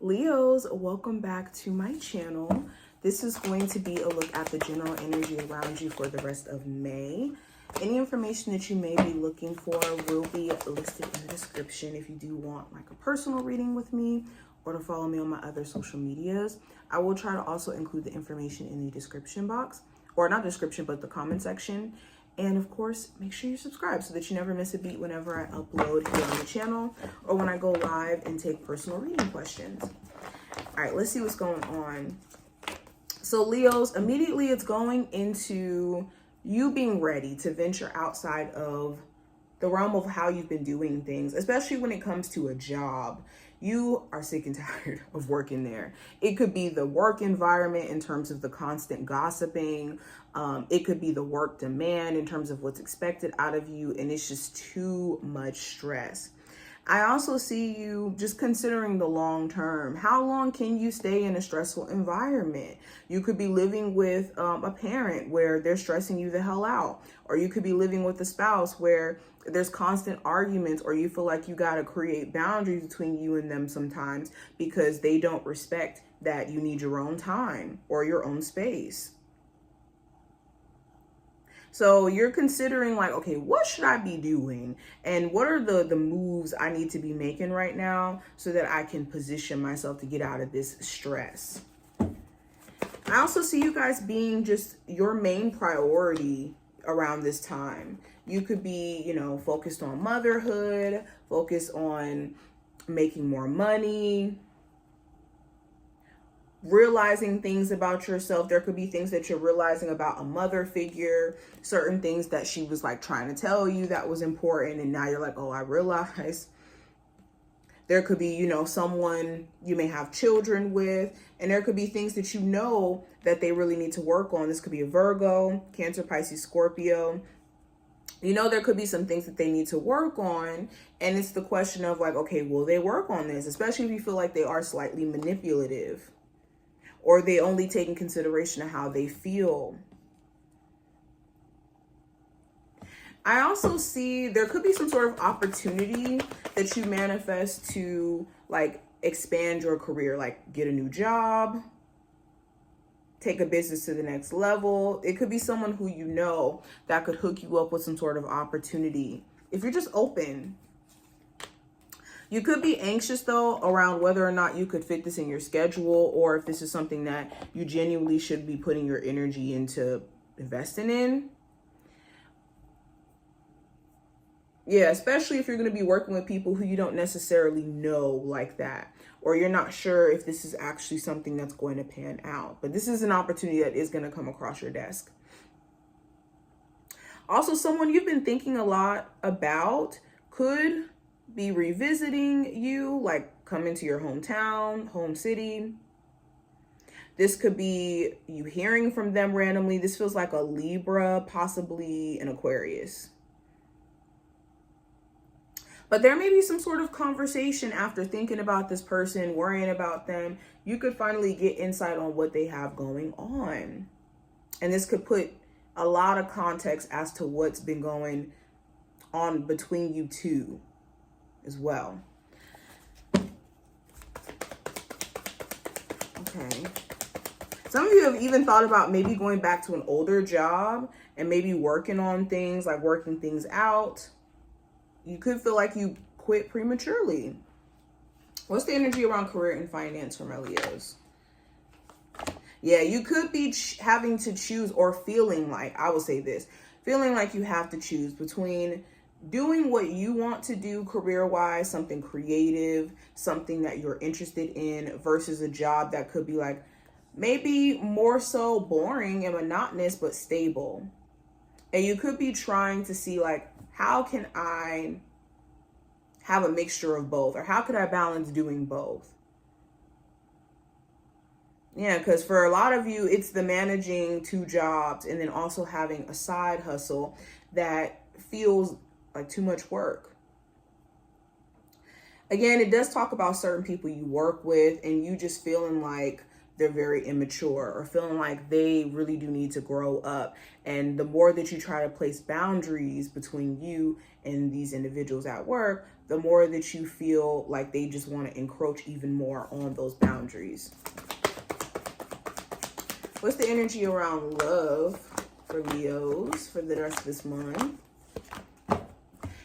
Leos, welcome back to my channel. This is going to be a look at the general energy around you for the rest of May. Any information that you may be looking for will be listed in the description if you do want like a personal reading with me or to follow me on my other social medias. I will try to also include the information in the description box, or not description, but the comment section. And of course, make sure you subscribe so that you never miss a beat whenever I upload here on the channel or when I go live and take personal reading questions. All right, let's see what's going on. So Leos, immediately it's going into you being ready to venture outside of the realm of how you've been doing things, especially when it comes to a job. You are sick and tired of working there. It could be the work environment in terms of the constant gossiping. It could be the work demand in terms of what's expected out of you, and it's just too much stress. I also see you just considering the long term. How long can you stay in a stressful environment? You could be living with a parent where they're stressing you the hell out. Or you could be living with a spouse where there's constant arguments, or you feel like you got to create boundaries between you and them sometimes because they don't respect that you need your own time or your own space. So you're considering like, okay, what should I be doing? And what are the moves I need to be making right now so that I can position myself to get out of this stress? I also see you guys being just your main priority around this time. You could be, focused on motherhood, focused on making more money, realizing things about yourself. There could be things that you're realizing about a mother figure, certain things that she was like trying to tell you that was important, and now you're like, oh, I realize. There could be, someone you may have children with, and there could be things that you know that they really need to work on. This could be a Virgo, Cancer, Pisces, Scorpio. There could be some things that they need to work on, and it's the question of like, okay, will they work on this? Especially if you feel like they are slightly manipulative, or they only take in consideration of how they feel. I also see there could be some sort of opportunity that you manifest to like expand your career, like get a new job, take a business to the next level. It could be someone who you know that could hook you up with some sort of opportunity if you're just open. You could be anxious, though, around whether or not you could fit this in your schedule, or if this is something that you genuinely should be putting your energy into investing in. Yeah, especially if you're going to be working with people who you don't necessarily know like that, or you're not sure if this is actually something that's going to pan out. But this is an opportunity that is going to come across your desk. Also, someone you've been thinking a lot about could be revisiting you, like coming to your hometown, home city. This could be you hearing from them randomly. This feels like a Libra, possibly an Aquarius. But there may be some sort of conversation after thinking about this person, worrying about them. You could finally get insight on what they have going on. And this could put a lot of context as to what's been going on between you two as well. Okay. Some of you have even thought about maybe going back to an older job and maybe working on things, like working things out. You could feel like you quit prematurely. What's the energy around career and finance for my Leos? Yeah, you could be having to choose, or feeling like, I will say this, feeling like you have to choose between doing what you want to do career-wise, something creative, something that you're interested in, versus a job that could be like maybe more so boring and monotonous, but stable. And you could be trying to see like, how can I have a mixture of both? Or how could I balance doing both? Yeah, because for a lot of you, it's the managing two jobs and then also having a side hustle that feels like too much work. Again, it does talk about certain people you work with and you just feeling like they're very immature, or feeling like they really do need to grow up. And the more that you try to place boundaries between you and these individuals at work, the more that you feel like they just want to encroach even more on those boundaries. What's the energy around love for Leos for the rest of this month?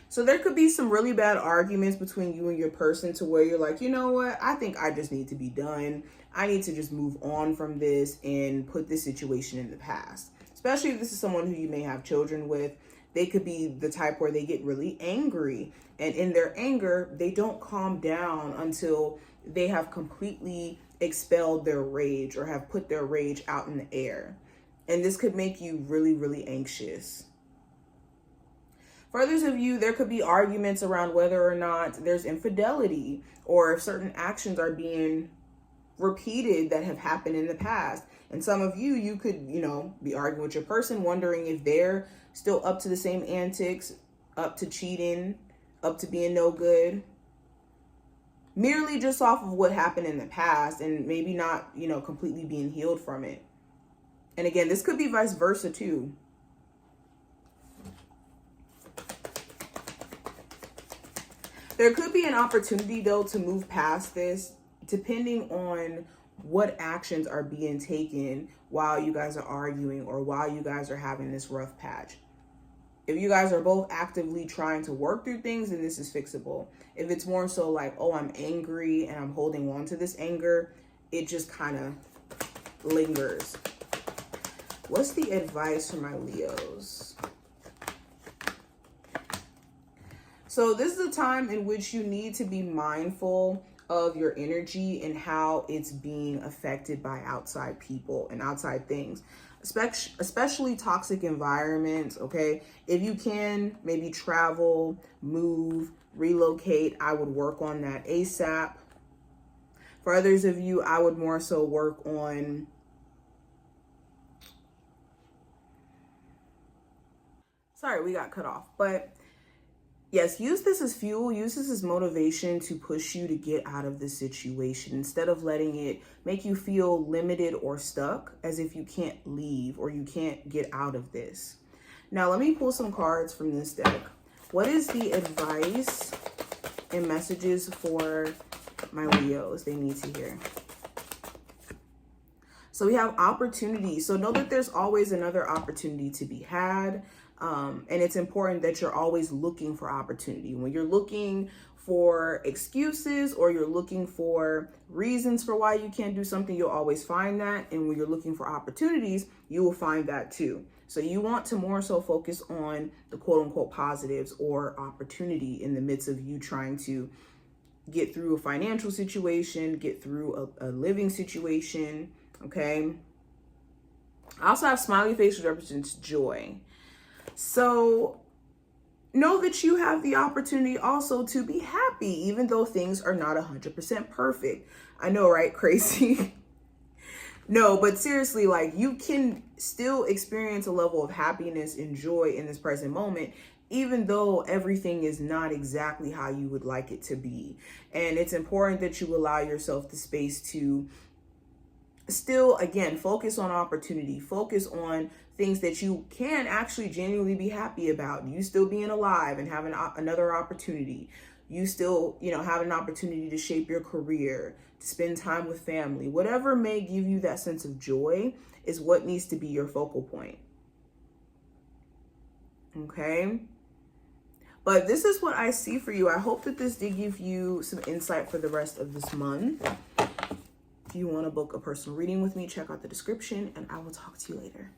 So there could be some really bad arguments between you and your person to where you're like, you know what? I think I just need to be done. I need to just move on from this and put this situation in the past. Especially if this is someone who you may have children with. They could be the type where they get really angry. And in their anger, they don't calm down until they have completely expelled their rage or have put their rage out in the air. And this could make you really, really anxious. For others of you, there could be arguments around whether or not there's infidelity or if certain actions are being repeated that have happened in the past. And some of you, you could, be arguing with your person, wondering if they're still up to the same antics, up to cheating, up to being no good. Merely just off of what happened in the past and maybe not, completely being healed from it. And again, this could be vice versa too. There could be an opportunity, though, to move past this, depending on what actions are being taken while you guys are arguing or while you guys are having this rough patch. If you guys are both actively trying to work through things, then this is fixable. If it's more so like, oh, I'm angry and I'm holding on to this anger, it just kind of lingers. What's the advice for my Leos? So this is a time in which you need to be mindful of your energy and how it's being affected by outside people and outside things, especially toxic environments, okay? If you can, maybe travel, move, relocate, I would work on that ASAP. For others of you, I would more so work on sorry, we got cut off, but yes, use this as fuel, use this as motivation to push you to get out of this situation instead of letting it make you feel limited or stuck as if you can't leave or you can't get out of this. Now, let me pull some cards from this deck. What is the advice and messages for my Leos they need to hear? So we have opportunity. So know that there's always another opportunity to be had. And it's important that you're always looking for opportunity. When you're looking for excuses or you're looking for reasons for why you can't do something, you'll always find that. And when you're looking for opportunities, you will find that too. So you want to more so focus on the quote unquote positives or opportunity in the midst of you trying to get through a financial situation, get through a living situation. Okay. I also have smiley face, which represents joy. So know that you have the opportunity also to be happy, even though things are not 100% perfect. I know, right? Crazy. No, but seriously, like you can still experience a level of happiness and joy in this present moment, even though everything is not exactly how you would like it to be. And it's important that you allow yourself the space to still, again, focus on opportunity, focus on things that you can actually genuinely be happy about. You still being alive and having another opportunity. You still, have an opportunity to shape your career, to spend time with family. Whatever may give you that sense of joy is what needs to be your focal point. Okay? But this is what I see for you. I hope that this did give you some insight for the rest of this month. If you want to book a personal reading with me, check out the description and I will talk to you later.